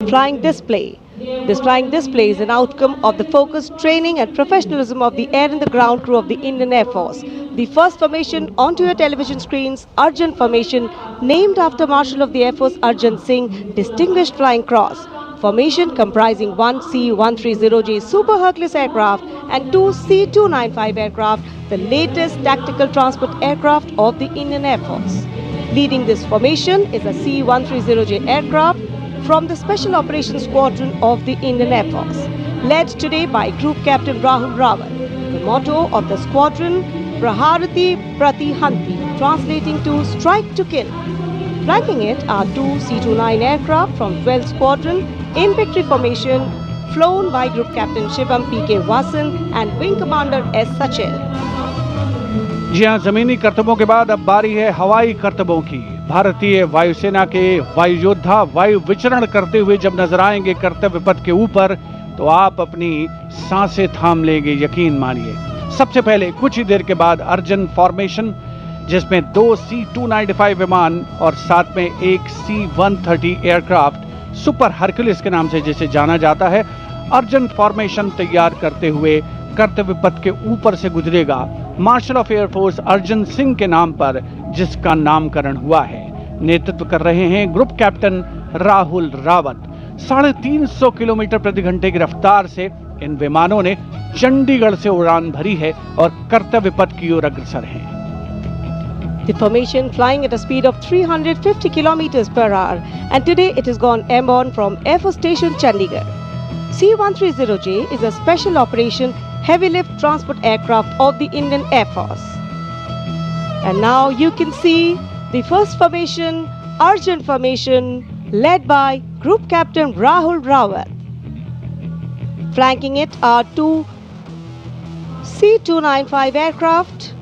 flying display. This flying display is an outcome of the focused training and professionalism of the air and the ground crew of the Indian Air Force. The first formation onto your television screens, Arjun Formation, named after Marshal of the Air Force Arjun Singh, Distinguished Flying Cross. Formation comprising one C-130J Super Hercules aircraft and two C-295 aircraft, the latest tactical transport aircraft of the Indian Air Force. Leading this formation is a C-130J aircraft from the Special Operations Squadron of the Indian Air Force, led today by Group Captain Rahul Rawat. The motto of the squadron, Praharati Pratihanti, translating to Strike to Kill. Flanking it are two C-29 aircraft from 12th Squadron in victory formation, flown by Group Captain Shivam P.K. Vasan and Wing Commander S. Sachin. जी हाँ, जमीनी करतबों के बाद अब बारी है हवाई करतबों की। भारतीय वायुसेना के वायु योद्धा वायु विचरण करते हुए जब नजर आएंगे कर्तव्य पथ के ऊपर, तो आप अपनी सांसें थाम लेंगे, यकीन मानिए। सबसे पहले कुछ ही देर के बाद अर्जन फॉर्मेशन, जिसमें दो C-295 विमान और साथ में एक C-130 एयरक्राफ्ट सुपर हरक्यूलिस के नाम से जिसे जाना जाता है, अर्जन फॉर्मेशन तैयार करते हुए कर्तव्य पथ के ऊपर से गुजरेगा, marshal of air force Arjan Singh के नाम पर जिसका नामकरण हुआ है। नेतृत्व कर रहे हैं group captain Rahul Rawat. 350 kilometre प्रति घंटे की रफ्तार से इन विमानों ने चंडीगढ़ से उड़ान भरी है और कर्तव्य पथ की ओर अग्रसर हैं। The formation flying at a speed of 350 kilometers per hour, and today it has gone airborne from Air Force Station Chandigarh. C-130J is a special operation heavy lift transport aircraft of the Indian Air Force. And now you can see the first formation, Arjun Formation, led by Group Captain Rahul Rawat. Flanking it are two C-295 aircraft,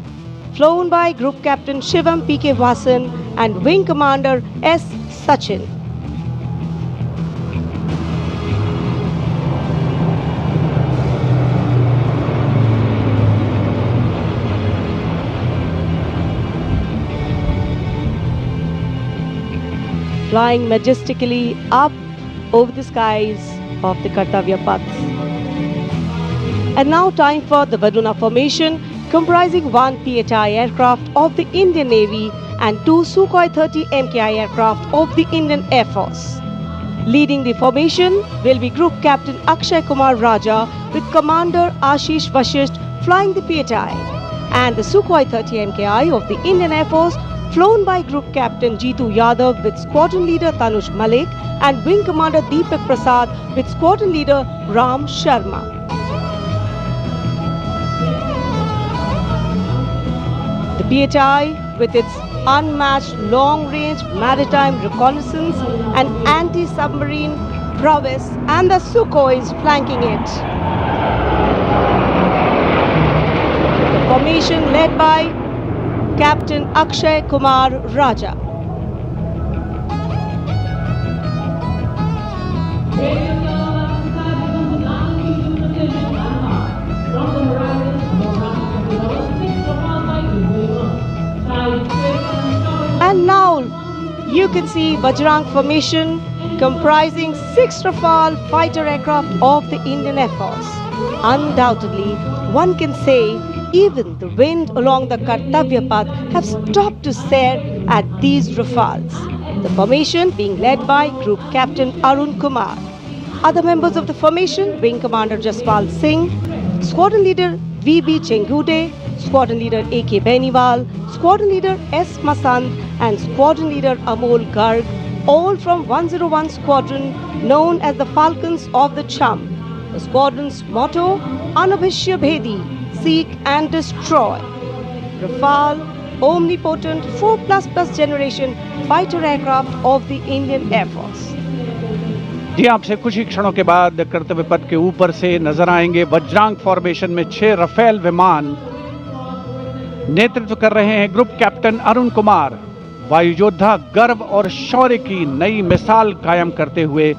flown by Group Captain Shivam P.K. Vasan and Wing Commander S. Sachin. Flying majestically up over the skies of the Kartavya Paths. And now time for the Varuna Formation, comprising one PHI aircraft of the Indian Navy and two Sukhoi 30 MKI aircraft of the Indian Air Force. Leading the formation will be Group Captain Akshay Kumar Raja with Commander Ashish Vashisht flying the PHI, and the Sukhoi 30 MKI of the Indian Air Force flown by Group Captain Jeetu Yadav with Squadron Leader Tanush Malik and Wing Commander Deepak Prasad with Squadron Leader Ram Sharma. The PHI, with its unmatched long-range maritime reconnaissance and anti-submarine prowess, and the Sukhois flanking it. The formation led by Captain Akshay Kumar Raja. And now you can see Bajrang Formation, comprising 6 Rafale fighter aircraft of the Indian Air Force. Undoubtedly, one can say even the wind along the Kartavya Path have stopped to stare at these Rafales. The formation being led by Group Captain Arun Kumar. Other members of the formation, Wing Commander Jaspal Singh, Squadron Leader V.B. Chengude, Squadron Leader A.K. Beniwal, Squadron Leader S. Masand and Squadron Leader Amol Garg, all from 101 Squadron known as the Falcons of the Cham. The squadron's motto, Anabhishya Bhedi, seek and destroy. Rafale, omnipotent 4++ generation fighter aircraft of the Indian Air Force. जी, आपसे कुछ ही क्षणों के बाद कर्तव्य पथ के ऊपर से नजर आएंगे वज्रांग फॉर्मेशन में 6 रफेल विमान। नेतृत्व कर रहे हैं ग्रुप कैप्टन अरुण कुमार। वायु योद्धा गर्व और शौर्य की नई मिसाल कायम करते हुए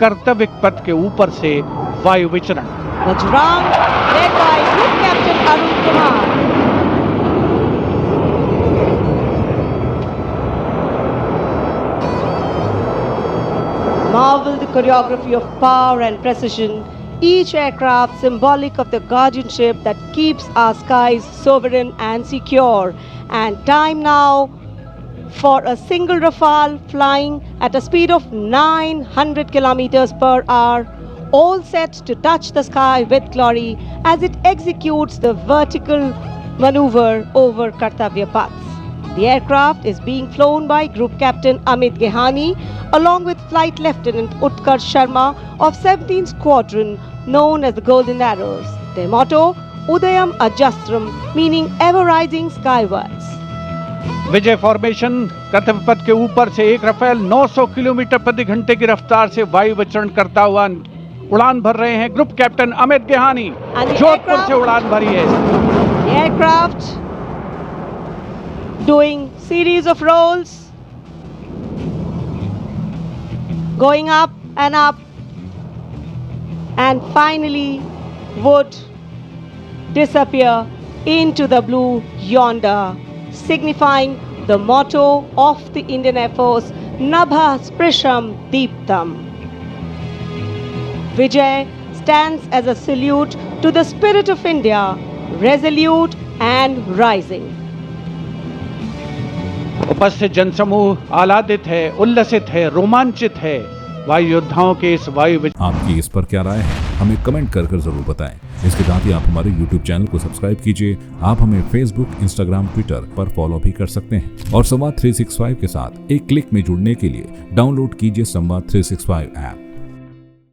कर्तव्य पथ के ऊपर से वायु विचरण। Vajrang, led by Group Captain Arun Kumar. Marvel the choreography of power and precision, each aircraft symbolic of the guardianship that keeps our skies sovereign and secure. And time now for a single Rafale flying at a speed of 900 kilometers per hour, all set to touch the sky with glory as it executes the vertical maneuver over Kartavya Paths. The aircraft is being flown by Group Captain Amit Gehani along with Flight Lieutenant Utkarsh Sharma of 17th Squadron, known as the Golden Arrows. Their motto, Udayam Ajastram, meaning ever rising skywards. Vijay formation कर्तव्य पथ के ऊपर से एक Rafale 900 kilometre प्रति घंटे की रफ्तार से वायु विचरण करता हुआ उड़ान भर रहे हैं ग्रुप कैप्टन अमित गेहानी। जोधपुर से उड़ान भरी है। The aircraft doing series of rolls, going up, and finally would disappear into the blue yonder, signifying the motto of the Indian Air Force, Nabha Sprisham Deeptam. Vijay stands as a salute to the spirit of India, resolute and rising. उपस्थित जनसमूह आह्लादित है, उल्लसित है, रोमांचित है वायु योद्धाओं के इस वायु। आपकी इस पर क्या राय है, हमें कमेंट कर जरूर बताएं। इसके साथ ही आप हमारे YouTube चैनल को सब्सक्राइब कीजिए। आप हमें Facebook, Instagram, Twitter पर फॉलो भी कर सकते हैं और संवाद 365 के साथ एक क्लिक में जुड़ने के लिए डाउनलोड कीजिए संवाद 365 ऐप।